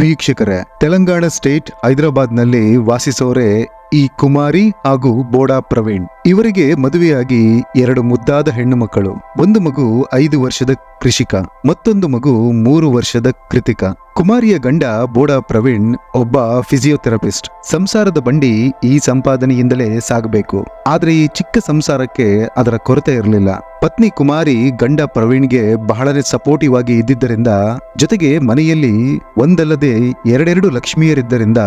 ವೀಕ್ಷಕರೇ, ತೆಲಂಗಾಣ ಸ್ಟೇಟ್ ಹೈದರಾಬಾದ್ನಲ್ಲಿ ವಾಸಿಸೋರೆ ಈ ಕುಮಾರಿ ಹಾಗೂ ಬೋಡಾ ಪ್ರವೀಣ್. ಇವರಿಗೆ ಮದುವೆಯಾಗಿ 2 ಮುದ್ದಾದ ಹೆಣ್ಣು ಮಕ್ಕಳು. ಒಂದು ಮಗು 5 ವರ್ಷದ ಕೃಷಿಕ, ಮತ್ತೊಂದು ಮಗು 3 ವರ್ಷದ ಕೃತಿಕ. ಕುಮಾರಿಯ ಗಂಡ ಬೋಡಾ ಪ್ರವೀಣ್ ಒಬ್ಬ ಫಿಸಿಯೋಥೆರಪಿಸ್ಟ್. ಸಂಸಾರದ ಬಂಡಿ ಈ ಸಂಪಾದನೆಯಿಂದಲೇ ಸಾಗಬೇಕು. ಆದ್ರೆ ಈ ಚಿಕ್ಕ ಸಂಸಾರಕ್ಕೆ ಅದರ ಕೊರತೆ ಇರಲಿಲ್ಲ. ಪತ್ನಿ ಕುಮಾರಿ ಗಂಡ ಪ್ರವೀಣ್ಗೆ ಬಹಳನೇ ಸಪೋರ್ಟಿವ್ ಆಗಿ ಇದ್ದಿದ್ದರಿಂದ, ಜೊತೆಗೆ ಮನೆಯಲ್ಲಿ ಒಂದಲ್ಲದೆ 2 ಲಕ್ಷ್ಮಿಯರಿದ್ದರಿಂದ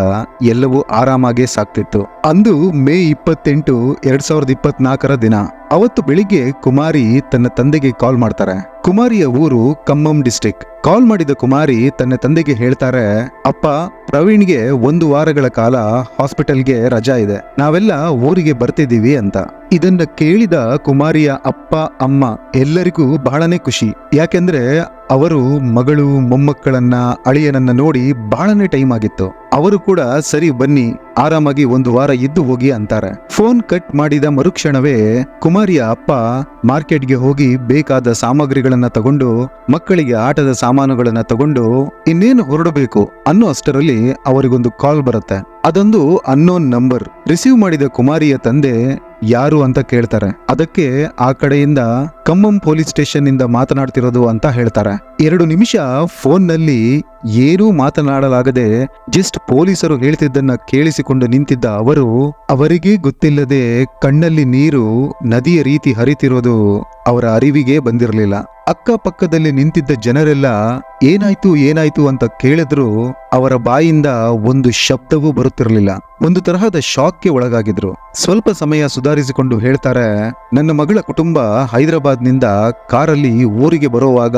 ಎಲ್ಲವೂ ಆರಾಮಾಗೆ ಸಾಕ್ತಿತ್ತು. ಅಂದು ಮೇ 28, 2024 ದಿನ. ಅವತ್ತು ಬೆಳಿಗ್ಗೆ ಕುಮಾರಿ ತನ್ನ ತಂದೆಗೆ ಕಾಲ್ ಮಾಡ್ತಾರೆ. ಕುಮಾರಿಯ ಊರು ಖಮ್ಮಂ ಡಿಸ್ಟಿಕ್. ಕಾಲ್ ಮಾಡಿದ ಕುಮಾರಿ ತನ್ನ ತಂದೆಗೆ ಹೇಳ್ತಾರೆ, ಅಪ್ಪ, ಪ್ರವೀಣ್ಗೆ 1 ವಾರಗಳ ಕಾಲ ಹಾಸ್ಪಿಟಲ್ಗೆ ರಜಾ ಇದೆ, ನಾವೆಲ್ಲ ಊರಿಗೆ ಬರ್ತಿದ್ದೀವಿ ಅಂತ. ಇದನ್ನ ಕೇಳಿದ ಕುಮಾರಿಯ ಅಪ್ಪ ಅಮ್ಮ ಎಲ್ಲರಿಗೂ ಬಹಳನೇ ಖುಷಿ. ಯಾಕೆಂದ್ರೆ ಅವರು ಮಗಳು ಮೊಮ್ಮಕ್ಕಳನ್ನ ಅಳಿಯನನ್ನ ನೋಡಿ ಬಹಳನೇ ಟೈಮ್ ಆಗಿತ್ತು. ಅವರು ಕೂಡ ಸರಿ ಬನ್ನಿ, ಆರಾಮಾಗಿ 1 ವಾರ ಇದ್ದು ಹೋಗಿ ಅಂತಾರೆ. ಫೋನ್ ಕಟ್ ಮಾಡಿದ ಮರುಕ್ಷಣವೇ ಕುಮಾರಿಯ ಅಪ್ಪ ಮಾರ್ಕೆಟ್ಗೆ ಹೋಗಿ ಬೇಕಾದ ಸಾಮಗ್ರಿಗಳನ್ನ ತಗೊಂಡು, ಮಕ್ಕಳಿಗೆ ಆಟದ ಸಾಮಾನುಗಳನ್ನ ತಗೊಂಡು ಇನ್ನೇನು ಹೊರಡಬೇಕು ಅನ್ನೋ ಅಷ್ಟರಲ್ಲಿ ಅವರಿಗೊಂದು ಕಾಲ್ ಬರುತ್ತೆ. ಅದೊಂದು ಅನ್ನೋನ್ ನಂಬರ್. ರಿಸೀವ್ ಮಾಡಿದ ಕುಮಾರಿಯ ತಂದೆ ಯಾರು ಅಂತ ಕೇಳ್ತಾರೆ. ಅದಕ್ಕೆ ಆ ಕಡೆಯಿಂದ ಖಮ್ಮಂ ಪೊಲೀಸ್ ಸ್ಟೇಷನ್ ಇಂದ ಮಾತನಾಡ್ತಿರೋದು ಅಂತ ಹೇಳ್ತಾರೆ. 2 ನಿಮಿಷ ಫೋನ್ ನಲ್ಲಿ ಏನೂ ಮಾತನಾಡಲಾಗದೆ ಜಸ್ಟ್ ಪೊಲೀಸರು ಹೇಳ್ತಿದ್ದನ್ನ ಕೇಳಿಸಿಕೊಂಡು ನಿಂತಿದ್ದ ಅವರು, ಅವರಿಗೇ ಗೊತ್ತಿಲ್ಲದೆ ಕಣ್ಣಲ್ಲಿ ನೀರು ನದಿಯ ರೀತಿ ಹರಿತಿರೋದು ಅವರ ಅರಿವಿಗೆ ಬಂದಿರಲಿಲ್ಲ. ಅಕ್ಕಪಕ್ಕದಲ್ಲಿ ನಿಂತಿದ್ದ ಜನರೆಲ್ಲ ಏನಾಯ್ತು ಏನಾಯ್ತು ಅಂತ ಕೇಳಿದ್ರು ಅವರ ಬಾಯಿಂದ ಒಂದು ಶಬ್ದವೂ ಬರುತ್ತಿರಲಿಲ್ಲ. ಒಂದು ತರಹದ ಶಾಕ್ಗೆ ಒಳಗಾಗಿದ್ರು. ಸ್ವಲ್ಪ ಸಮಯ ಸುಧಾರಿಸಿಕೊಂಡು ಹೇಳ್ತಾರೆ, ನನ್ನ ಮಗಳ ಕುಟುಂಬ ಹೈದರಾಬಾದ್ನಿಂದ ಕಾರಲ್ಲಿ ಊರಿಗೆ ಬರುವಾಗ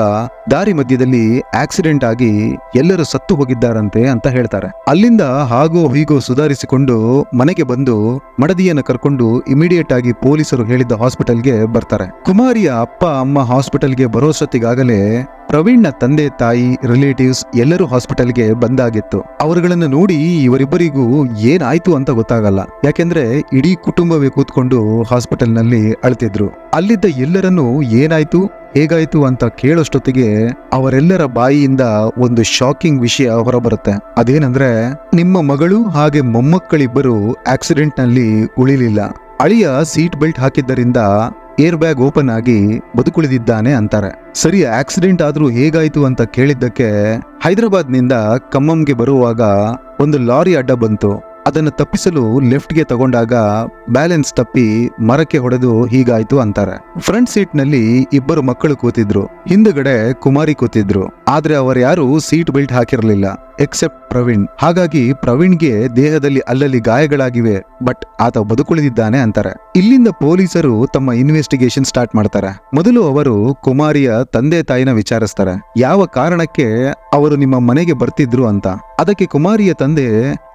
ದಾರಿ ಮಧ್ಯದಲ್ಲಿ ಆಕ್ಸಿಡೆಂಟ್ ಆಗಿ ಎಲ್ಲರೂ ಸತ್ತು ಹೋಗಿದ್ದಾರಂತೆ ಅಂತ ಹೇಳ್ತಾರೆ. ಅಲ್ಲಿಂದ ಹಾಗೋ ಹೀಗೋ ಸುಧಾರಿಸಿಕೊಂಡು ಮನೆಗೆ ಬಂದು ಮಡದಿಯನ್ನು ಕರ್ಕೊಂಡು ಇಮಿಡಿಯೇಟ್ ಆಗಿ ಪೊಲೀಸರು ಹೇಳಿದ್ದ ಹಾಸ್ಪಿಟಲ್ಗೆ ಬರ್ತಾರೆ. ಕುಮಾರಿಯ ಅಪ್ಪ ಅಮ್ಮ ಹಾಸ್ಪಿಟಲ್ಗೆ ಬರೋಸತ್ತಿಗಾಗಲೇ ಪ್ರವೀಣ್ನ ತಂದೆ ತಾಯಿ ರಿಲೇಟಿವ್ಸ್ ಎಲ್ಲರೂ ಹಾಸ್ಪಿಟಲ್ಗೆ ಬಂದಾಗಿತ್ತು. ಅವರುಗಳನ್ನು ನೋಡಿ ಇವರಿಬ್ಬರಿಗೂ ಏನಾಯ್ತು ಅಂತ ಗೊತ್ತಾಗಲ್ಲ. ಯಾಕೆಂದ್ರೆ ಇಡೀ ಕುಟುಂಬವೇ ಕೂತ್ಕೊಂಡು ಹಾಸ್ಪಿಟಲ್ ನಲ್ಲಿ ಅಳ್ತಿದ್ರು. ಅಲ್ಲಿದ್ದ ಎಲ್ಲರನ್ನೂ ಏನಾಯ್ತು ಹೇಗಾಯ್ತು ಅಂತ ಕೇಳೋಷ್ಟೊತ್ತಿಗೆ ಅವರೆಲ್ಲರ ಬಾಯಿಯಿಂದ ಒಂದು ಶಾಕಿಂಗ್ ವಿಷಯ ಹೊರಬರುತ್ತೆ. ಅದೇನಂದ್ರೆ, ನಿಮ್ಮ ಮಗಳು ಹಾಗೆ ಮೊಮ್ಮಕ್ಕಳಿಬ್ಬರು ಆಕ್ಸಿಡೆಂಟ್ ನಲ್ಲಿ ಉಳಿಲಿಲ್ಲ. ಅಳಿಯ ಸೀಟ್ ಬೆಲ್ಟ್ ಹಾಕಿದ್ದರಿಂದ ಏರ್ ಬ್ಯಾಗ್ ಓಪನ್ ಆಗಿ ಬದುಕುಳಿದಿದ್ದಾನೆ ಅಂತಾರೆ. ಸರಿ, ಆಕ್ಸಿಡೆಂಟ್ ಆದ್ರೂ ಹೇಗಾಯ್ತು ಅಂತ ಕೇಳಿದ್ದಕ್ಕೆ, ಹೈದರಾಬಾದ್ನಿಂದ ಖಮ್మంಗೆ ಬರುವಾಗ ಒಂದು ಲಾರಿ ಅಡ್ಡ ಬಂತು. ಅದನ್ನು ತಪ್ಪಿಸಲು ಲೆಫ್ಟ್ಗೆ ತಗೊಂಡಾಗ ಬ್ಯಾಲೆನ್ಸ್ ತಪ್ಪಿ ಮರಕ್ಕೆ ಹೊಡೆದು ಹೀಗಾಯ್ತು ಅಂತಾರೆ. ಫ್ರಂಟ್ ಸೀಟ್ ನಲ್ಲಿ 2 ಮಕ್ಕಳು ಕೂತಿದ್ರು, ಹಿಂದುಗಡೆ ಕುಮಾರಿ ಕೂತಿದ್ರು. ಆದ್ರೆ ಅವರ್ಯಾರು ಸೀಟ್ ಬೆಲ್ಟ್ ಹಾಕಿರಲಿಲ್ಲ ಎಕ್ಸೆಪ್ಟ್ ಪ್ರವೀಣ್. ಹಾಗಾಗಿ ಪ್ರವೀಣ್ಗೆ ದೇಹದಲ್ಲಿ ಅಲ್ಲಲ್ಲಿ ಗಾಯಗಳಾಗಿವೆ, ಬಟ್ ಆತ ಬದುಕುಳಿದಿದ್ದಾನೆ ಅಂತಾರೆ. ಇಲ್ಲಿಂದ ಪೊಲೀಸರು ತಮ್ಮ ಇನ್ವೆಸ್ಟಿಗೇಷನ್ ಸ್ಟಾರ್ಟ್ ಮಾಡ್ತಾರೆ. ಮೊದಲು ಅವರು ಕುಮಾರಿಯ ತಂದೆ ತಾಯಿನ ವಿಚಾರಿಸ್ತಾರೆ, ಯಾವ ಕಾರಣಕ್ಕೆ ಅವರು ನಿಮ್ಮ ಮನೆಗೆ ಬರ್ತಿದ್ರು ಅಂತ. ಅದಕ್ಕೆ ಕುಮಾರಿಯ ತಂದೆ,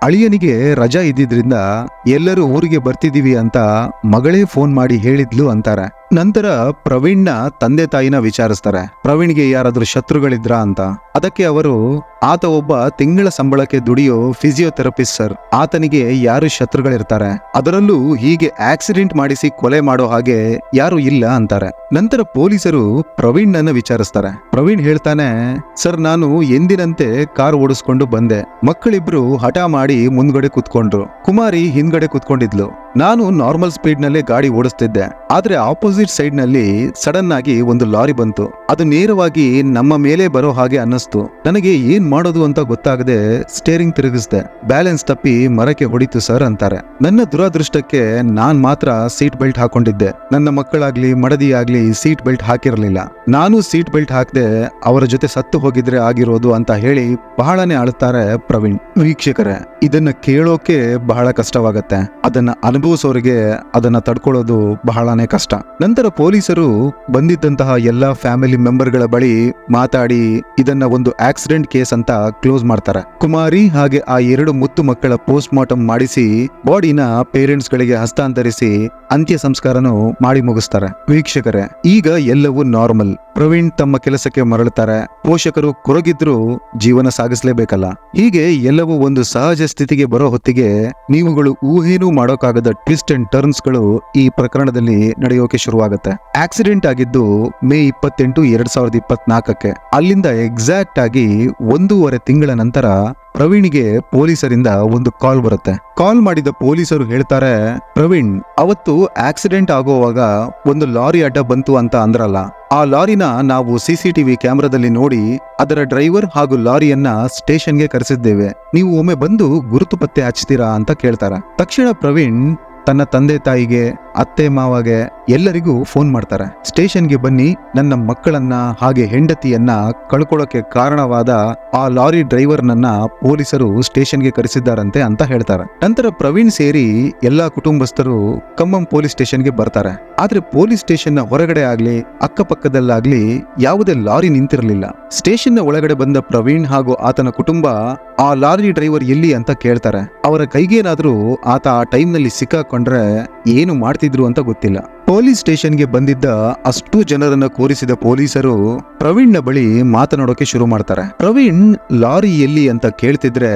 ಅಳಿಯನಿಗೆ ರಜಾ ಇದ್ದಿದ್ರಿಂದ ಎಲ್ಲರೂ ಊರಿಗೆ ಬರ್ತಿದೀವಿ ಅಂತ ಮಗಳೇ ಫೋನ್ ಮಾಡಿ ಹೇಳಿದ್ಲು ಅಂತಾರೆ. ನಂತರ ಪ್ರವೀಣ್ನ ತಂದೆ ತಾಯಿನ ವಿಚಾರಿಸ್ತಾರೆ, ಪ್ರವೀಣ್ಗೆ ಯಾರಾದ್ರೂ ಶತ್ರುಗಳಿದ್ರ ಅಂತ. ಅದಕ್ಕೆ ಅವರು, ಆತ ಒಬ್ಬ ತಿಂಗಳ ಸಂಬಳಕ್ಕೆ ದುಡಿಯೋ ಫಿಸಿಯೋಥೆರಪಿಸ್ಟ್ ಸರ್, ಆತನಿಗೆ ಯಾರು ಶತ್ರುಗಳಿರ್ತಾರೆ, ಅದರಲ್ಲೂ ಹೀಗೆ ಆಕ್ಸಿಡೆಂಟ್ ಮಾಡಿಸಿ ಕೊಲೆ ಮಾಡೋ ಹಾಗೆ ಯಾರು ಇಲ್ಲ ಅಂತಾರೆ. ನಂತರ ಪೊಲೀಸರು ಪ್ರವೀಣ್ನನ್ನ ವಿಚಾರಿಸ್ತಾರೆ. ಪ್ರವೀಣ್ ಹೇಳ್ತಾನೆ, ಸರ್, ನಾನು ಎಂದಿನಂತೆ ಕಾರ್ ಓಡಿಸ್ಕೊಂಡು ಬಂದೆ. ಮಕ್ಕಳಿಬ್ರು ಹಠ ಮಾಡಿ ಮುಂದ್ಗಡೆ ಕುತ್ಕೊಂಡ್ರು, ಕುಮಾರಿ ಹಿಂದ್ಗಡೆ ಕುತ್ಕೊಂಡಿದ್ಲು. ನಾನು ನಾರ್ಮಲ್ ಸ್ಪೀಡ್ ನಲ್ಲೇ ಗಾಡಿ ಓಡಿಸ್ತಿದ್ದೆ. ಆದ್ರೆ ಆಪೋಸಿಟ್ ಸೈಡ್ ನಲ್ಲಿ ಸಡನ್ ಆಗಿ ಒಂದು ಲಾರಿ ಬಂತು. ಅದು ನೇರವಾಗಿ ನಮ್ಮ ಮೇಲೆ ಬರೋ ಹಾಗೆ ಅನ್ನಿಸ್ತು. ನನಗೆ ಏನ್ ಮಾಡೋದು ಅಂತ ಗೊತ್ತಾಗದೆ ಸ್ಟೇರಿಂಗ್ ತಿರುಗಿಸ್ದೆ. ಬ್ಯಾಲೆನ್ಸ್ ತಪ್ಪಿ ಮರಕ್ಕೆ ಹೊಡಿತು ಸರ್ ಅಂತಾರೆ. ನನ್ನ ದುರಾದೃಷ್ಟಕ್ಕೆ ನಾನ್ ಮಾತ್ರ ಸೀಟ್ ಬೆಲ್ಟ್ ಹಾಕೊಂಡಿದ್ದೆ. ನನ್ನ ಮಕ್ಕಳಾಗ್ಲಿ ಮಡದಿ ಆಗ್ಲಿ ಸೀಟ್ ಬೆಲ್ಟ್ ಹಾಕಿರಲಿಲ್ಲ. ನಾನು ಸೀಟ್ ಬೆಲ್ಟ್ ಹಾಕದೆ ಅವರ ಜೊತೆ ಸತ್ತು ಹೋಗಿದ್ರೆ ಆಗಿರೋದು ಅಂತ ಹೇಳಿ ಬಹಳನೇ ಅಳುತ್ತಾರೆ ಪ್ರವೀಣ್. ವೀಕ್ಷಕರೇ, ಇದನ್ನ ಕೇಳೋಕೆ ಬಹಳ ಕಷ್ಟವಾಗತ್ತೆ. ಅದನ್ನ ಅನುಭವಿಸೋರಿಗೆ ಅದನ್ನ ತಡ್ಕೊಳ್ಳೋದು ಬಹಳನೇ ಕಷ್ಟ. ನಂತರ ಪೊಲೀಸರು ಬಂದಿದ್ದಂತಹ ಎಲ್ಲಾ ಫ್ಯಾಮಿಲಿ ಮೆಂಬರ್ಗಳ ಬಳಿ ಮಾತಾಡಿ ಇದನ್ನ ಒಂದು ಆಕ್ಸಿಡೆಂಟ್ ಕೇಸ್ ಅಂತ ಕ್ಲೋಸ್ ಮಾಡ್ತಾರೆ. ಕುಮಾರಿ ಹಾಗೆ ಆ 2 ಮುತ್ತು ಮಕ್ಕಳ ಪೋಸ್ಟ್ ಮಾರ್ಟಮ್ ಮಾಡಿಸಿ ಬಾಡಿನ ಪೇರೆಂಟ್ಸ್ ಗಳಿಗೆ ಹಸ್ತಾಂತರಿಸಿ ಅಂತ್ಯ ಸಂಸ್ಕಾರನು ಮಾಡಿ ಮುಗಿಸ್ತಾರೆ. ವೀಕ್ಷಕರೇ, ಈಗ ಎಲ್ಲವೂ ನಾರ್ಮಲ್. ಪ್ರವೀಣ್ ತಮ್ಮ ಕೆಲಸಕ್ಕೆ ಮರಳುತ್ತಾರೆ. ಪೋಷಕರು ಕೊರಗಿದ್ರು ಜೀವನ ಸಾಗಿಸಲೇಬೇಕಲ್ಲ. ಹೀಗೆ ಎಲ್ಲವೂ ಒಂದು ಸಹಜ ಸ್ಥಿತಿಗೆ ಬರೋ ಹೊತ್ತಿಗೆ ನೀವುಗಳು ಊಹೇನೂ ಮಾಡೋಕ್ಕಾಗದ ಟ್ವಿಸ್ಟ್ ಅಂಡ್ ಟರ್ನ್ಸ್ ಗಳು ಈ ಪ್ರಕರಣದಲ್ಲಿ ನಡೆಯೋಕೆ ಶುರುವಾಗುತ್ತೆ. ಆಕ್ಸಿಡೆಂಟ್ ಆಗಿದ್ದು ಮೇ 28, 2024. ಅಲ್ಲಿಂದ ಎಕ್ಸಾಕ್ಟ್ ಆಗಿ 1.5 ತಿಂಗಳ ನಂತರ ಪ್ರವೀಣ್ಗೆ ಪೊಲೀಸರಿಂದ ಒಂದು ಕಾಲ್ ಬರುತ್ತೆ. ಕಾಲ್ ಮಾಡಿದ ಪೊಲೀಸರು ಹೇಳ್ತಾರೆ, ಪ್ರವೀಣ್, ಅವತ್ತು ಆಕ್ಸಿಡೆಂಟ್ ಆಗೋವಾಗ ಒಂದು ಲಾರಿ ಅಡ್ಡ ಬಂತು ಅಂತ ಅಂದ್ರಲ್ಲ, ಆ ಲಾರಿನ ನಾವು CCTV ಕ್ಯಾಮೆರಾದಲ್ಲಿ ನೋಡಿ ಅದರ ಡ್ರೈವರ್ ಹಾಗೂ ಲಾರಿಯನ್ನ ಸ್ಟೇಷನ್ಗೆ ಕರೆಸಿದ್ದೇವೆ. ನೀವು ಒಮ್ಮೆ ಬಂದು ಗುರುತು ಪತ್ತೆ ಹಚ್ತೀರಾ ಅಂತ ಕೇಳ್ತಾರೆ. ತಕ್ಷಣ ಪ್ರವೀಣ್ ತನ್ನ ತಂದೆ ತಾಯಿಗೆ, ಅತ್ತೆ ಮಾವಗೆ ಎಲ್ಲರಿಗೂ ಫೋನ್ ಮಾಡ್ತಾರೆ. ಸ್ಟೇಷನ್ಗೆ ಬನ್ನಿ, ನನ್ನ ಮಕ್ಕಳನ್ನ ಹಾಗೆ ಹೆಂಡತಿಯನ್ನ ಕಳ್ಕೊಳ್ಳೋಕೆ ಕಾರಣವಾದ ಆ ಲಾರಿ ಡ್ರೈವರ್ನನ್ನ ಪೊಲೀಸರು ಸ್ಟೇಷನ್ಗೆ ಕರೆಸಿದ್ದಾರಂತೆ ಅಂತ ಹೇಳ್ತಾರೆ. ನಂತರ ಪ್ರವೀಣ್ ಸೇರಿ ಎಲ್ಲಾ ಕುಟುಂಬಸ್ಥರು ಖಮ್ಮಂ ಪೊಲೀಸ್ ಸ್ಟೇಷನ್ಗೆ ಬರ್ತಾರೆ. ಆದ್ರೆ ಪೊಲೀಸ್ ಸ್ಟೇಷನ್ ನ ಹೊರಗಡೆ ಆಗ್ಲಿ ಅಕ್ಕಪಕ್ಕದಲ್ಲಾಗ್ಲಿ ಯಾವುದೇ ಲಾರಿ ನಿಂತಿರಲಿಲ್ಲ. ಸ್ಟೇಷನ್ ನ ಒಳಗಡೆ ಬಂದ ಪ್ರವೀಣ್ ಹಾಗೂ ಆತನ ಕುಟುಂಬ ಆ ಲಾರಿ ಡ್ರೈವರ್ ಎಲ್ಲಿ ಅಂತ ಕೇಳ್ತಾರೆ. ಅವರ ಕೈಗೇನಾದ್ರೂ ಆತ ಆ ಟೈಮ್ ನಲ್ಲಿ ಸಿಕ್ಕಾಕೊಂಡ್ರೆ ಏನು ಮಾಡ್ತಿದ್ರು ಅಂತ ಗೊತ್ತಿಲ್ಲ. ಪೊಲೀಸ್ ಸ್ಟೇಷನ್ಗೆ ಬಂದಿದ್ದ ಅಷ್ಟು ಜನರನ್ನ ಕೂರಿಸಿದ ಪೊಲೀಸರು ಪ್ರವೀಣ್ ನ ಬಳಿ ಮಾತನಾಡೋಕೆ ಶುರು ಮಾಡ್ತಾರೆ. ಪ್ರವೀಣ್ ಲಾರಿ ಎಲ್ಲಿ ಅಂತ ಕೇಳ್ತಿದ್ರೆ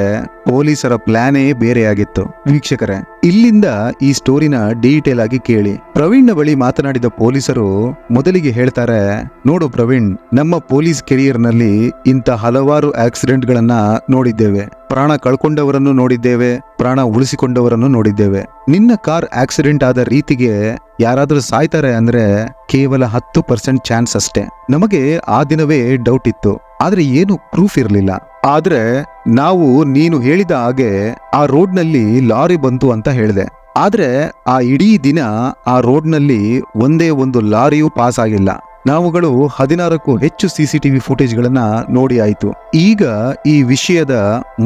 ಪೊಲೀಸರ ಪ್ಲಾನೇ ಬೇರೆಯಾಗಿತ್ತು. ವೀಕ್ಷಕರೇ, ಇಲ್ಲಿಂದ ಈ ಸ್ಟೋರಿನ ಡೀಟೇಲ್ ಆಗಿ ಕೇಳಿ. ಪ್ರವೀಣ್ ನ ಬಳಿ ಮಾತನಾಡಿದ ಪೊಲೀಸರು ಮೊದಲಿಗೆ ಹೇಳ್ತಾರೆ, ನೋಡು ಪ್ರವೀಣ್, ನಮ್ಮ ಪೊಲೀಸ್ ಕೆರಿಯರ್ ನಲ್ಲಿ ಇಂಥ ಹಲವಾರು ಆಕ್ಸಿಡೆಂಟ್ ಗಳನ್ನ ನೋಡಿದ್ದೇವೆ. ಪ್ರಾಣ ಕಳ್ಕೊಂಡವರನ್ನು ನೋಡಿದ್ದೇವೆ, ಪ್ರಾಣ ಉಳಿಸಿಕೊಂಡವರನ್ನು ನೋಡಿದ್ದೇವೆ. ನಿನ್ನ ಕಾರ್ ಆಕ್ಸಿಡೆಂಟ್ ಆದ ರೀತಿಗೆ ಯಾರಾದ್ರೂ ಸಾಯ್ತಾರೆ ಅಂದ್ರೆ ಕೇವಲ 10% ಚಾನ್ಸ್ ಅಷ್ಟೇ. ನಮಗೆ ಆ ದಿನವೇ ಡೌಟ್ ಇತ್ತು, ಆದ್ರೆ ಏನು ಪ್ರೂಫ್ ಇರಲಿಲ್ಲ. ಆದ್ರೆ ನಾವು ನೀನು ಹೇಳಿದ ಹಾಗೆ ಆ ರೋಡ್ನಲ್ಲಿ ಲಾರಿ ಬಂತು ಅಂತ ಹೇಳಿದೆ. ಆದ್ರೆ ಆ ಇಡೀ ದಿನ ಆ ರೋಡ್ನಲ್ಲಿ ಒಂದೇ ಒಂದು ಲಾರಿಯೂ ಪಾಸ್ ಆಗಿಲ್ಲ. ನಾವುಗಳು 16ಕ್ಕೂ ಹೆಚ್ಚು CCTV ಫುಟೇಜ್ಗಳನ್ನ ನೋಡಿ ಆಯ್ತು. ಈಗ ಈ ವಿಷಯದ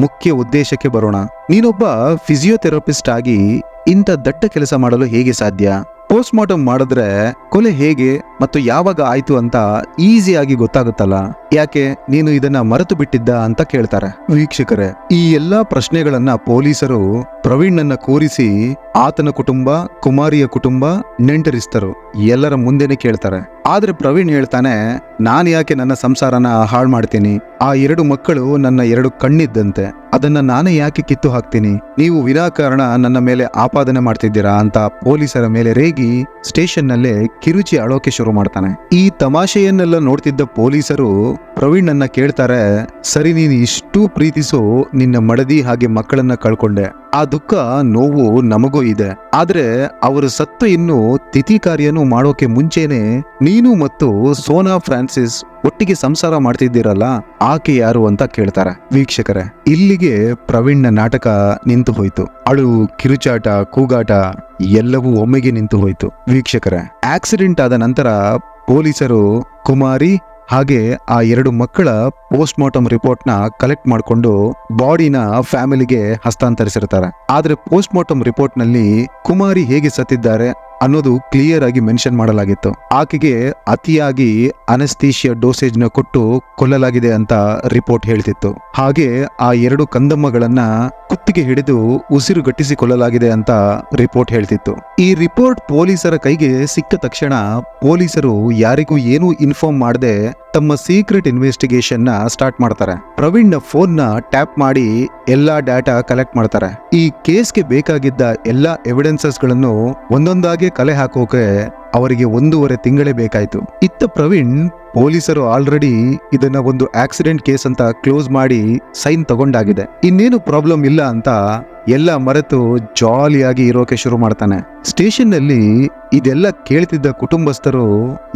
ಮುಖ್ಯ ಉದ್ದೇಶಕ್ಕೆ ಬರೋಣ. ನೀನೊಬ್ಬ ಫಿಸಿಯೋಥೆರಪಿಸ್ಟ್ ಆಗಿ ಇಂಥ ದಟ್ಟ ಕೆಲಸ ಮಾಡಲು ಹೇಗೆ ಸಾಧ್ಯ? ಪೋಸ್ಟ್ ಮಾರ್ಟಮ್ ಮಾಡಿದ್ರೆ ಕೊಲೆ ಹೇಗೆ ಮತ್ತು ಯಾವಾಗ ಆಯ್ತು ಅಂತ ಈಸಿಯಾಗಿ ಗೊತ್ತಾಗುತ್ತಲ್ಲ, ಯಾಕೆ ನೀನು ಇದನ್ನ ಮರೆತು ಬಿಟ್ಟಿದ್ದ ಅಂತ ಕೇಳ್ತಾರೆ. ವೀಕ್ಷಕರೇ, ಈ ಎಲ್ಲಾ ಪ್ರಶ್ನೆಗಳನ್ನ ಪೊಲೀಸರು ಪ್ರವೀಣ್ ನನ್ನ ಕೂರಿಸಿ ಆತನ ಕುಟುಂಬ, ಕುಮಾರಿಯ ಕುಟುಂಬ, ನೆಂಟರಿಸ್ತರು ಎಲ್ಲರ ಮುಂದೆನೆ ಕೇಳ್ತಾರೆ. ಆದ್ರೆ ಪ್ರವೀಣ್ ಹೇಳ್ತಾನೆ, ನಾನ್ ಯಾಕೆ ನನ್ನ ಸಂಸಾರನ ಹಾಳು ಮಾಡ್ತೀನಿ? ಆ 2 ಮಕ್ಕಳು ನನ್ನ 2 ಕಣ್ಣಿದ್ದಂತೆ, ಅದನ್ನ ನಾನೇ ಯಾಕೆ ಕಿತ್ತು ಹಾಕ್ತೀನಿ? ನೀವು ವಿನಾಕಾರಣ ನನ್ನ ಮೇಲೆ ಆಪಾದನೆ ಮಾಡ್ತಿದ್ದೀರಾ ಅಂತ ಪೊಲೀಸರ ಮೇಲೆ ರೇಗಿ ಸ್ಟೇಷನ್ ನಲ್ಲೇ ಕಿರುಚಿ ಅಳೋಕೆ ಶುರು ಮಾಡ್ತಾನೆ. ಈ ತಮಾಷೆಯನ್ನೆಲ್ಲ ನೋಡ್ತಿದ್ದ ಪೊಲೀಸರು ಪ್ರವೀಣ್ ನನ್ನ ಕೇಳ್ತಾರೆ, ಸರಿ, ನೀನು ಇಷ್ಟು ಪ್ರೀತಿಸೋ ನಿನ್ನ ಮಡದಿ ಹಾಗೆ ಮಕ್ಕಳನ್ನ ಕಳ್ಕೊಂಡೆ. ಆ ದುಃಖ ನೋವು ನಮಗೂ ಇದೆ. ಆದ್ರೆ ಅವರು ಸತ್ತು ಇನ್ನು ತಿಥಿ ಕಾರ್ಯನೂ ಮಾಡೋಕೆ ಮುಂಚೆನೆ ನೀನು ಮತ್ತು ಸೋನಾ ಫ್ರಾನ್ಸಿಸ್ ಒಟ್ಟಿಗೆ ಸಂಸಾರ ಮಾಡ್ತಿದ್ದೀರಲ್ಲ, ಆಕೆ ಯಾರು ಅಂತ ಕೇಳ್ತಾರೆ. ವೀಕ್ಷಕರೇ, ಇಲ್ಲಿಗೆ ಪ್ರವೀಣ್ನ ನಾಟಕ ನಿಂತು ಹೋಯ್ತು. ಅಳು, ಕಿರುಚಾಟ, ಕೂಗಾಟ ಎಲ್ಲವೂ ಒಮ್ಮೆಗೆ ನಿಂತು ಹೋಯ್ತು. ವೀಕ್ಷಕರೇ, ಆಕ್ಸಿಡೆಂಟ್ ಆದ ನಂತರ ಪೊಲೀಸರು ಕುಮಾರಿ ಹಾಗೆ ಆ 2 ಮಕ್ಕಳ ಪೋಸ್ಟ್ ಮಾರ್ಟಮ್ ರಿಪೋರ್ಟ್ ನ ಕಲೆಕ್ಟ್ ಮಾಡಿಕೊಂಡು ಬಾಡಿನ ಫ್ಯಾಮಿಲಿಗೆ ಹಸ್ತಾಂತರಿಸಿರ್ತಾರೆ. ಆದ್ರೆ ಪೋಸ್ಟ್ ಮಾರ್ಟಮ್ ರಿಪೋರ್ಟ್ ನಲ್ಲಿ ಕುಮಾರಿ ಹೇಗೆ ಸತ್ತಿದ್ದಾರೆ ಅನ್ನೋದು ಕ್ಲಿಯರ್ ಆಗಿ ಮೆನ್ಷನ್ ಮಾಡಲಾಗಿತ್ತು. ಆಕೆಗೆ ಅತಿಯಾಗಿ ಅನಸ್ಥೀಶಿಯಾ ಡೋಸೇಜ್ ನ ಕೊಟ್ಟು ಕೊಲ್ಲಲಾಗಿದೆ ಅಂತ ರಿಪೋರ್ಟ್ ಹೇಳ್ತಿತ್ತು. ಹಾಗೆ ಆ 2 ಕಂದಮ್ಮಗಳನ್ನ ಕುತ್ತಿಗೆ ಹಿಡಿದು ಉಸಿರುಗಟ್ಟಿಸಿ ಕೊಲ್ಲಲಾಗಿದೆ ಅಂತ ರಿಪೋರ್ಟ್ ಹೇಳ್ತಿತ್ತು. ಈ ರಿಪೋರ್ಟ್ ಪೊಲೀಸರ ಕೈಗೆ ಸಿಕ್ಕ ತಕ್ಷಣ ಪೊಲೀಸರು ಯಾರಿಗೂ ಏನೂ ಇನ್ಫಾರ್ಮ್ ಮಾಡದೆ ತಮ್ಮ ಸೀಕ್ರೆಟ್ ಇನ್ವೆಸ್ಟಿಗೇಷನ್ ನ ಸ್ಟಾರ್ಟ್ ಮಾಡ್ತಾರೆ. ಪ್ರವೀಣ್ ನ ಫೋನ್ ನ ಟ್ಯಾಪ್ ಮಾಡಿ ಎಲ್ಲಾ ಡಾಟಾ ಕಲೆಕ್ಟ್ ಮಾಡ್ತಾರೆ. ಈ ಕೇಸ್ಗೆ ಬೇಕಾಗಿದ್ದ ಎಲ್ಲಾ ಎವಿಡೆನ್ಸಸ್ ಗಳನ್ನು ಒಂದೊಂದಾಗಿ ಕಲೆ ಹಾಕೋಕೆ ಅವರಿಗೆ 1.5 ತಿಂಗಳೇ ಬೇಕಾಯ್ತು. ಇತ್ತ ಪ್ರವೀಣ್ ಪೊಲೀಸರು ಆಲ್ರೆಡಿ ಇದನ್ನ ಒಂದು ಆಕ್ಸಿಡೆಂಟ್ ಕೇಸ್ ಅಂತ ಕ್ಲೋಸ್ ಮಾಡಿ ಸೈನ್ ತಗೊಂಡಾಗಿದೆ, ಇನ್ನೇನು ಪ್ರಾಬ್ಲಮ್ ಇಲ್ಲ ಅಂತ ಎಲ್ಲ ಮರೆತು ಜಾಲಿಯಾಗಿ ಇರೋಕೆ ಶುರು ಮಾಡ್ತಾನೆ. ಸ್ಟೇಷನ್ ನಲ್ಲಿ ಇದೆಲ್ಲ ಕೇಳ್ತಿದ್ದ ಕುಟುಂಬಸ್ಥರು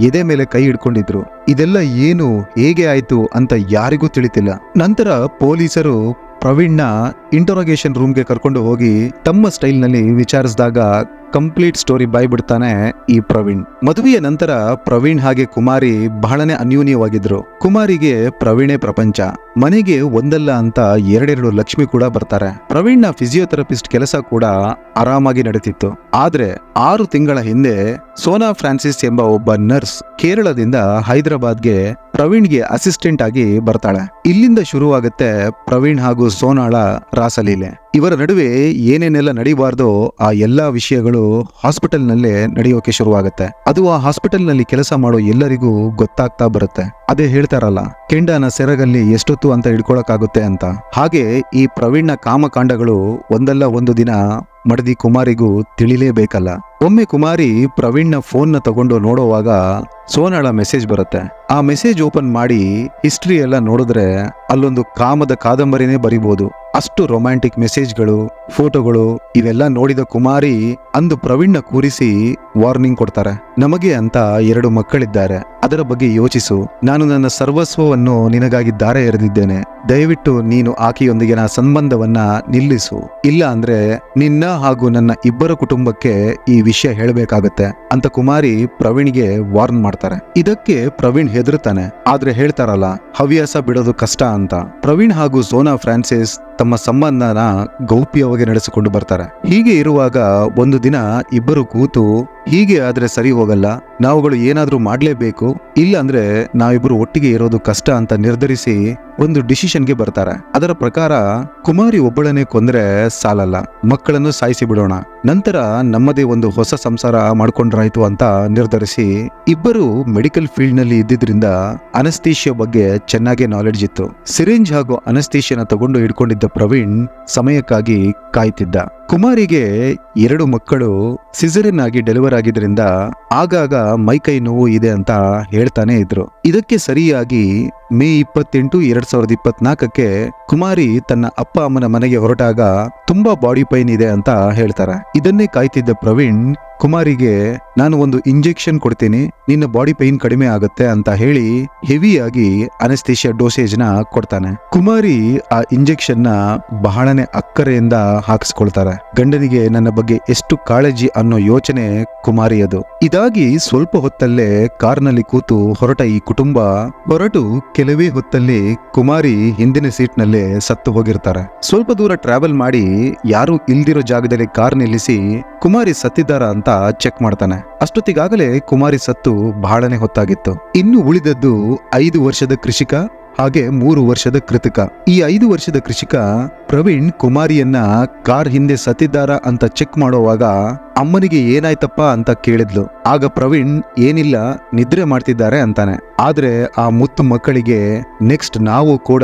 ಎದೆ ಮೇಲೆ ಕೈ ಹಿಡ್ಕೊಂಡಿದ್ರು. ಇದೆಲ್ಲ ಏನು, ಹೇಗೆ ಆಯ್ತು ಅಂತ ಯಾರಿಗೂ ತಿಳಿತಿಲ್ಲ. ನಂತರ ಪೊಲೀಸರು ಪ್ರವೀಣ್ನ ಇಂಟರೋಗೇಷನ್ ರೂಮ್ಗೆ ಕರ್ಕೊಂಡು ಹೋಗಿ ತಮ್ಮ ಸ್ಟೈಲ್ ನಲ್ಲಿ ವಿಚಾರಿಸಿದಾಗ ಕಂಪ್ಲೀಟ್ ಸ್ಟೋರಿ ಬಾಯ್ಬಿಡ್ತಾನೆ ಈ ಪ್ರವೀಣ್. ಮದುವೆಯ ನಂತರ ಪ್ರವೀಣ್ ಹಾಗೆ ಕುಮಾರಿ ಬಹಳನೇ ಅನ್ಯೂನ್ಯವಾಗಿದ್ರು. ಕುಮಾರಿಗೆ ಪ್ರವೀಣೇ ಪ್ರಪಂಚ. ಮನೆಗೆ ಒಂದಲ್ಲ ಅಂತ 2 ಲಕ್ಷ್ಮಿ ಕೂಡ ಬರ್ತಾರೆ. ಪ್ರವೀಣ್ ನ ಫಿಸಿಯೋಥೆರಪಿಸ್ಟ್ ಕೆಲಸ ಕೂಡ ಆರಾಮಾಗಿ ನಡೀತಿತ್ತು. ಆದ್ರೆ 6 ತಿಂಗಳ ಹಿಂದೆ ಸೋನಾ ಫ್ರಾನ್ಸಿಸ್ ಎಂಬ ಒಬ್ಬ ನರ್ಸ್ ಕೇರಳದಿಂದ ಹೈದರಾಬಾದ್ಗೆ ಪ್ರವೀಣ್ಗೆ ಅಸಿಸ್ಟೆಂಟ್ ಆಗಿ ಬರ್ತಾಳೆ. ಇಲ್ಲಿಂದ ಶುರುವಾಗುತ್ತೆ ಪ್ರವೀಣ್ ಹಾಗೂ ಸೋನಾಳ ರಾಸಲೀಲೆ. ಇವರ ನಡುವೆ ಏನೇನೆಲ್ಲ ನಡೀಬಾರ್ದೋ ಆ ಎಲ್ಲಾ ವಿಷಯಗಳು ಹಾಸ್ಪಿಟಲ್ ನಲ್ಲೇ ನಡೆಯೋಕೆ ಶುರುವಾಗುತ್ತೆ. ಅದು ಆ ಹಾಸ್ಪಿಟಲ್ ನಲ್ಲಿ ಕೆಲಸ ಮಾಡೋ ಎಲ್ಲರಿಗೂ ಗೊತ್ತಾಗ್ತಾ ಬರುತ್ತೆ. ಅದೇ ಹೇಳ್ತಾರಲ್ಲ, ಕೆಂಡನ ಸೆರಗಲ್ಲಿ ಎಷ್ಟೊತ್ತು ಅಂತ ಹಿಡ್ಕೊಳಕ್ಕಾಗುತ್ತೆ ಅಂತ. ಹಾಗೆ ಈ ಪ್ರವೀಣ್ನ ಕಾಮಕಾಂಡಗಳು ಒಂದಲ್ಲ ಒಂದು ದಿನ ಮಡದಿ ಕುಮಾರಿಗೂ ತಿಳಿಲೇಬೇಕಲ್ಲ. ಒಮ್ಮೆ ಕುಮಾರಿ ಪ್ರವೀಣ್ನ ಫೋನ್ನ ತಗೊಂಡು ನೋಡುವಾಗ ಸೋನಾಳ ಮೆಸೇಜ್ ಬರುತ್ತೆ. ಆ ಮೆಸೇಜ್ ಓಪನ್ ಮಾಡಿ ಹಿಸ್ಟ್ರಿ ಎಲ್ಲ ನೋಡಿದ್ರೆ ಅಲ್ಲೊಂದು ಕಾಮದ ಕಾದಂಬರಿನೇ ಬರಿಬಹುದು. ಅಷ್ಟು ರೊಮ್ಯಾಂಟಿಕ್ ಮೆಸೇಜ್ಗಳು, ಫೋಟೋಗಳು ಇವೆಲ್ಲ ನೋಡಿದ ಕುಮಾರಿ ಅಂದು ಪ್ರವೀಣ್ನ ಕೂರಿಸಿ ವಾರ್ನಿಂಗ್ ಕೊಡ್ತಾರೆ. ನಮಗೆ ಅಂತ 2 ಮಕ್ಕಳಿದ್ದಾರೆ, ಅದರ ಬಗ್ಗೆ ಯೋಚಿಸು. ನಾನು ನನ್ನ ಸರ್ವಸ್ವವನ್ನು ನಿನಗಾಗಿ ದಾರೆ ಎರೆದಿದ್ದೇನೆ. ದಯವಿಟ್ಟು ನೀನು ಆಕೆಯೊಂದಿಗಿನ ಸಂಬಂಧವನ್ನ ನಿಲ್ಲಿಸು. ಇಲ್ಲ ಅಂದ್ರೆ ನಿನ್ನ ಹಾಗೂ ನನ್ನ ಇಬ್ಬರ ಕುಟುಂಬಕ್ಕೆ ಈ ವಿಷಯ ಹೇಳಬೇಕಾಗತ್ತೆ ಅಂತ ಕುಮಾರಿ ಪ್ರವೀಣ್ಗೆ ವಾರ್ನ್ ಮಾಡ್ತಾರೆ. ಇದಕ್ಕೆ ಪ್ರವೀಣ್ ಹೆದರ್ತಾನೆ. ಆದ್ರೆ ಹೇಳ್ತಾರಲ್ಲ, ಹವ್ಯಾಸ ಬಿಡೋದು ಕಷ್ಟ ಅಂತ. ಪ್ರವೀಣ್ ಹಾಗೂ ಸೋನಾ ಫ್ರಾನ್ಸಿಸ್ ತಮ್ಮ ಸಂಬಂಧನ ಗೌಪ್ಯವಾಗಿ ನಡೆಸಿಕೊಂಡು ಬರ್ತಾರೆ. ಹೀಗೆ ಇರುವಾಗ ಒಂದು ದಿನ ಇಬ್ಬರು ಕೂತು, ಹೀಗೆ ಆದ್ರೆ ಸರಿ ಹೋಗಲ್ಲ, ನಾವುಗಳು ಏನಾದ್ರೂ ಮಾಡ್ಲೇಬೇಕು, ಇಲ್ಲ ಅಂದ್ರೆ ನಾವಿಬ್ರು ಒಟ್ಟಿಗೆ ಇರೋದು ಕಷ್ಟ ಅಂತ ನಿರ್ಧರಿಸಿ ಒಂದು ಡಿಸಿಷನ್ಗೆ ಬರ್ತಾರೆ. ಅದರ ಪ್ರಕಾರ ಕುಮಾರಿ ಒಬ್ಬಳನ್ನೇ ಕೊಂದ್ರೆ ಸಾಲಲ್ಲ, ಮಕ್ಕಳನ್ನು ಸಾಯಿಸಿ ಬಿಡೋಣ, ನಂತರ ನಮ್ಮದೇ ಒಂದು ಹೊಸ ಸಂಸಾರ ಮಾಡ್ಕೊಂಡ್ರಾಯ್ತು ಅಂತ ನಿರ್ಧರಿಸಿ, ಇಬ್ಬರು ಮೆಡಿಕಲ್ ಫೀಲ್ಡ್ ನಲ್ಲಿ ಇದ್ದಿದ್ರಿಂದ ಅನಸ್ತೇಶಿಯಾ ಬಗ್ಗೆ ಚೆನ್ನಾಗಿ ನಾಲೆಡ್ಜ್ ಇತ್ತು. ಸಿರಿಂಜ್ ಹಾಗೂ ಅನಸ್ತೇಶಿಯಾನ ತಗೊಂಡು ಹಿಡ್ಕೊಂಡಿದ್ದ ಪ್ರವೀಣ್ ಸಮಯಕ್ಕಾಗಿ ಕಾಯ್ತಿದ್ದ. ಕುಮಾರಿಗೆ 2 ಮಕ್ಕಳು ಸಿಸರಿನ್ ಆಗಿ ಡೆಲಿವರ್ ಆಗಿದ್ರಿಂದ ಆಗಾಗ ಮೈಕೈ ನೋವು ಇದೆ ಅಂತ ಹೇಳ್ತಾನೆ ಇದ್ರು. ಇದಕ್ಕೆ ಸರಿಯಾಗಿ ಮೇ 28, 2024ಕ್ಕೆ ಕುಮಾರಿ ತನ್ನ ಅಪ್ಪ ಅಮ್ಮನ ಮನೆಗೆ ಹೊರಟಾಗ ತುಂಬಾ ಬಾಡಿ ಪೈನ್ ಇದೆ ಅಂತ ಹೇಳ್ತಾರೆ. ಇದನ್ನೇ ಕಾಯ್ತಿದ್ದ ಪ್ರವೀಣ್ ಕುಮಾರಿಗೆ, ನಾನು ಒಂದು ಇಂಜೆಕ್ಷನ್ ಕೊಡ್ತೀನಿ, ನಿನ್ನ ಬಾಡಿ ಪೈನ್ ಕಡಿಮೆ ಆಗುತ್ತೆ ಅಂತ ಹೇಳಿ ಹೆವಿಯಾಗಿ ಅನಸ್ತೇಶಿಯಾ ಡೋಸೇಜ್ ನ ಕೊಡ್ತಾನೆ. ಕುಮಾರಿ ಆ ಇಂಜೆಕ್ಷನ್ ನ ಬಹಳನೇ ಅಕ್ಕರೆಯಿಂದ ಹಾಕಿಸ್ಕೊಳ್ತಾರೆ. ಗಂಡನಿಗೆ ನನ್ನ ಬಗ್ಗೆ ಎಷ್ಟು ಕಾಳಜಿ ಅನ್ನೋ ಯೋಚನೆ ಕುಮಾರಿಯದು. ಇದಾಗಿ ಸ್ವಲ್ಪ ಹೊತ್ತಲ್ಲೇ ಕಾರ್ನಲ್ಲಿ ಕೂತು ಹೊರಟ ಈ ಕುಟುಂಬ ಹೊರಟು ಕೆಲವೇ ಹೊತ್ತಲ್ಲಿ ಕುಮಾರಿ ಹಿಂದಿನ ಸೀಟ್ ನಲ್ಲೇ ಸತ್ತು ಹೋಗಿರ್ತಾರೆ. ಸ್ವಲ್ಪ ದೂರ ಟ್ರಾವೆಲ್ ಮಾಡಿ ಯಾರು ಇಲ್ದಿರೋ ಜಾಗದಲ್ಲಿ ಕಾರ್ ನಿಲ್ಲಿಸಿ ಕುಮಾರಿ ಸತ್ತಿದ್ದಾರ ಅಂತ ಚೆಕ್ ಮಾಡ್ತಾನೆ. ಅಷ್ಟೊತ್ತಿಗಾಗಲೇ ಕುಮಾರಿ ಸತ್ತು ಬಹಳನೇ ಹೊತ್ತಾಗಿತ್ತು. ಇನ್ನು ಉಳಿದದ್ದು 5 ವರ್ಷದ ಕೃಷಿಕ ಹಾಗೆ 3 ವರ್ಷದ ಕೃತಿಕ. ಈ 5 ವರ್ಷದ ಕೃಷಿಕ ಪ್ರವೀಣ್ ಕುಮಾರಿಯನ್ನ ಕಾರ್ ಹಿಂದೆ ಸತ್ತಿದ್ದಾರ ಅಂತ ಚೆಕ್ ಮಾಡೋವಾಗ ಅಮ್ಮನಿಗೆ ಏನಾಯ್ತಪ್ಪ ಅಂತ ಕೇಳಿದ್ಲು. ಆಗ ಪ್ರವೀಣ್ ಏನಿಲ್ಲ, ನಿದ್ರೆ ಮಾಡ್ತಿದ್ದಾರೆ ಅಂತಾನೆ. ಆದ್ರೆ ಆ ಮುತ್ತು ಮಕ್ಕಳಿಗೆ ನೆಕ್ಸ್ಟ್ ನಾವು ಕೂಡ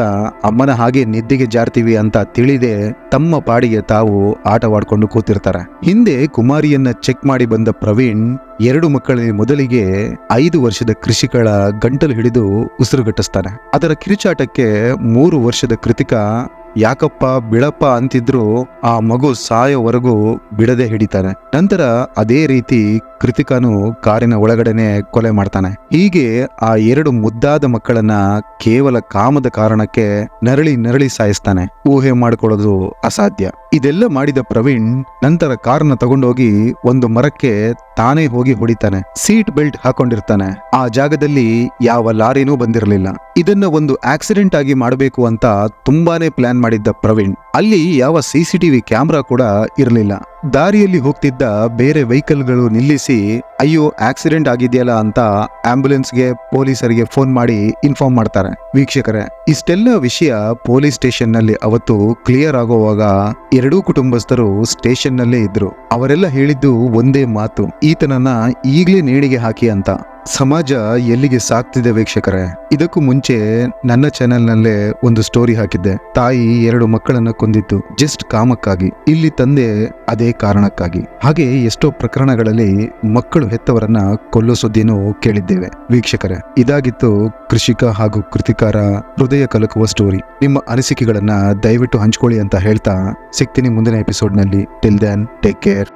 ಅಮ್ಮನ ಹಾಗೆ ನಿದ್ದೆಗೆ ಜಾರ್ತೀವಿ ಅಂತ ತಿಳಿದೆ ತಮ್ಮ ಪಾಡಿಗೆ ತಾವು ಆಟವಾಡ್ಕೊಂಡು ಕೂತಿರ್ತಾರೆ. ಹಿಂದೆ ಕುಮಾರಿಯನ್ನ ಚೆಕ್ ಮಾಡಿ ಬಂದ ಪ್ರವೀಣ್ 2 ಮಕ್ಕಳಲ್ಲಿ ಮೊದಲಿಗೆ 5 ವರ್ಷದ ಕೃಷಿಕಳ ಗಂಟಲು ಹಿಡಿದು ಉಸಿರುಗಟ್ಟಿಸ್ತಾನೆ. ಅದರ ಕಿರುಚಾಟಕ್ಕೆ 3 ವರ್ಷದ ಕೃತಿಕ ಯಾಕಪ್ಪ ಬಿಳಪ್ಪ ಅಂತಿದ್ರು ಆ ಮಗು ಸಾಯೋವರೆಗೂ ಬಿಡದೆ ಹಿಡಿತಾನೆ. ನಂತರ ಅದೇ ರೀತಿ ಕೃತಿಕನು ಕಾರಿನ ಒಳಗಡೆನೆ ಕೊಲೆ ಮಾಡ್ತಾನೆ. ಹೀಗೆ ಆ 2 ಮುದ್ದಾದ ಮಕ್ಕಳನ್ನ ಕೇವಲ ಕಾಮದ ಕಾರಣಕ್ಕೆ ನರಳಿ ಸಾಯಿಸ್ತಾನೆ. ಊಹೆ ಮಾಡ್ಕೊಳ್ಳೋದು ಅಸಾಧ್ಯ. ಇದೆಲ್ಲ ಮಾಡಿದ ಪ್ರವೀಣ್ ನಂತರ ಕಾರ್ನ ತಗೊಂಡೋಗಿ ಒಂದು ಮರಕ್ಕೆ ತಾನೇ ಹೋಗಿ ಹೊಡಿತಾನೆ. ಸೀಟ್ ಬೆಲ್ಟ್ ಹಾಕೊಂಡಿರ್ತಾನೆ. ಆ ಜಾಗದಲ್ಲಿ ಯಾವ ಲಾರಿನೂ ಬಂದಿರಲಿಲ್ಲ. ಇದನ್ನ ಒಂದು ಆಕ್ಸಿಡೆಂಟ್ ಆಗಿ ಮಾಡಬೇಕು ಅಂತ ತುಂಬಾನೇ ಪ್ಲಾನ್ ಮಾಡಿದ್ದ ಪ್ರವೀಣ್ ಅಲ್ಲಿ ಯಾವ CCTV ಕ್ಯಾಮ್ರಾ ಕೂಡ ಇರಲಿಲ್ಲ. ದಾರಿಯಲ್ಲಿ ಹೋಗ್ತಿದ್ದ ಬೇರೆ ವೆಹಿಕಲ್ಗಳು ನಿಲ್ಲಿಸಿ ಅಯ್ಯೋ ಆಕ್ಸಿಡೆಂಟ್ ಆಗಿದೆಯಲ್ಲ ಅಂತ ಆಂಬ್ಯುಲೆನ್ಸ್ಗೆ ಪೊಲೀಸರಿಗೆ ಫೋನ್ ಮಾಡಿ ಇನ್ಫಾರ್ಮ್ ಮಾಡ್ತಾರೆ. ವೀಕ್ಷಕರೇ, ಇಷ್ಟೆಲ್ಲ ವಿಷಯ ಪೊಲೀಸ್ ಸ್ಟೇಷನ್ ನಲ್ಲಿ ಅವತ್ತು ಕ್ಲಿಯರ್ ಆಗೋವಾಗ 2 ಕುಟುಂಬಸ್ಥರು ಸ್ಟೇಷನ್ ನಲ್ಲೇ ಇದ್ರು. ಅವರೆಲ್ಲ ಹೇಳಿದ್ದು ಒಂದೇ ಮಾತು, ಈತನನ್ನ ಈಗ್ಲೇ ನೇಣಿಗೆ ಹಾಕಿ ಅಂತ. ಸಮಾಜ ಎಲ್ಲಿಗೆ ಸಾಕ್ತಿದೆ ವೀಕ್ಷಕರೇ. ಇದಕ್ಕೂ ಮುಂಚೆ ನನ್ನ ಚಾನೆಲ್ ನಲ್ಲೇ ಒಂದು ಸ್ಟೋರಿ ಹಾಕಿದ್ದೆ. ತಾಯಿ 2 ಮಕ್ಕಳನ್ನ ಕೊಂದಿದ್ದು ಜಸ್ಟ್ ಕಾಮಕ್ಕಾಗಿ. ಇಲ್ಲಿ ತಂದೆ ಅದೇ ಕಾರಣಕ್ಕಾಗಿ. ಹಾಗೆ ಎಷ್ಟೋ ಪ್ರಕರಣಗಳಲ್ಲಿ ಮಕ್ಕಳು ಹೆತ್ತವರನ್ನ ಕೊಲ್ಲೋ ಸುದ್ದಿನೂ ಕೇಳಿದ್ದೇವೆ ವೀಕ್ಷಕರೇ. ಇದಾಗಿತ್ತು ಕೃಷಿಕ ಹಾಗೂ ಕೃತಿಕಾರ ಹೃದಯ ಕಲಕುವ ಸ್ಟೋರಿ. ನಿಮ್ಮ ಅನಿಸಿಕೆಗಳನ್ನ ದಯವಿಟ್ಟು ಹಂಚ್ಕೊಳ್ಳಿ ಅಂತ ಹೇಳ್ತಾ ಸಿಗ್ತೀನಿ ಮುಂದಿನ ಎಪಿಸೋಡ್ ನಲ್ಲಿ. Till then take care.